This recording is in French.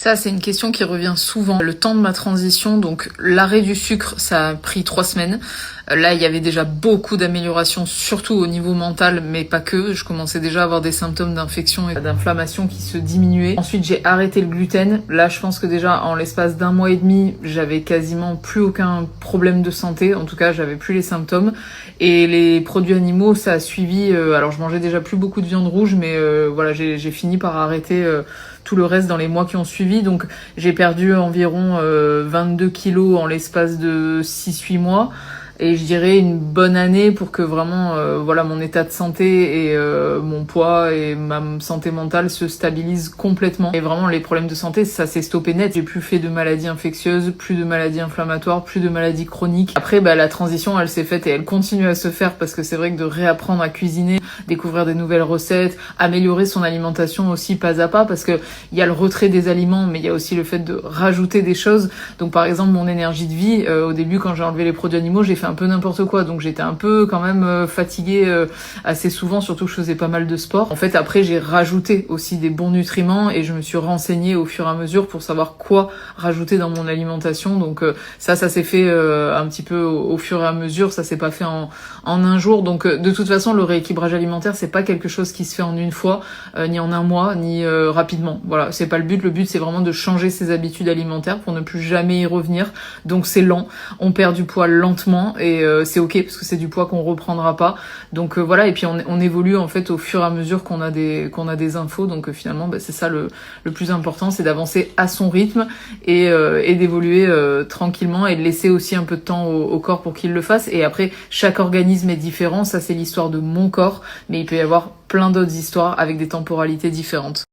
Ça, c'est une question qui revient souvent. Le temps de ma transition, donc l'arrêt du sucre, ça a pris 3 semaines. Là, il y avait déjà beaucoup d'améliorations, surtout au niveau mental, mais pas que. Je commençais déjà à avoir des symptômes d'infection et d'inflammation qui se diminuaient. Ensuite, j'ai arrêté le gluten. Là, je pense que déjà, en l'espace d'1 mois et demi, j'avais quasiment plus aucun problème de santé. En tout cas, j'avais plus les symptômes. Et les produits animaux, ça a suivi. Alors, je mangeais déjà plus beaucoup de viande rouge, mais voilà, j'ai fini par arrêter tout le reste dans les mois qui ont suivi. Donc, j'ai perdu environ 22 kilos en l'espace de 6-8 mois. Et je dirais une bonne année pour que vraiment voilà, mon état de santé et mon poids et ma santé mentale se stabilisent complètement. Et vraiment les problèmes de santé, ça s'est stoppé net. J'ai plus fait de maladies infectieuses, plus de maladies inflammatoires, plus de maladies chroniques. Après la transition elle s'est faite et elle continue à se faire parce que c'est vrai que de réapprendre à cuisiner, découvrir des nouvelles recettes, améliorer son alimentation aussi pas à pas, parce que il y a le retrait des aliments mais il y a aussi le fait de rajouter des choses. Donc par exemple mon énergie de vie, au début quand j'ai enlevé les produits animaux, j'ai fait un peu n'importe quoi, donc j'étais un peu quand même fatiguée assez souvent, surtout que je faisais pas mal de sport. En fait après j'ai rajouté aussi des bons nutriments et je me suis renseignée au fur et à mesure pour savoir quoi rajouter dans mon alimentation. Donc ça s'est fait un petit peu au fur et à mesure, ça s'est pas fait en un jour. Donc de toute façon le rééquilibrage alimentaire c'est pas quelque chose qui se fait en une fois, ni en un mois, ni rapidement. Voilà, c'est pas le but. Le but c'est vraiment de changer ses habitudes alimentaires pour ne plus jamais y revenir. Donc c'est lent, on perd du poids lentement et c'est ok parce que c'est du poids qu'on reprendra pas. Donc voilà, et puis on évolue en fait au fur et à mesure qu'on a des infos. Donc finalement c'est ça le plus important, c'est d'avancer à son rythme et d'évoluer tranquillement et de laisser aussi un peu de temps au corps pour qu'il le fasse. Et après chaque organisme est différent, ça c'est l'histoire de mon corps, mais il peut y avoir plein d'autres histoires avec des temporalités différentes.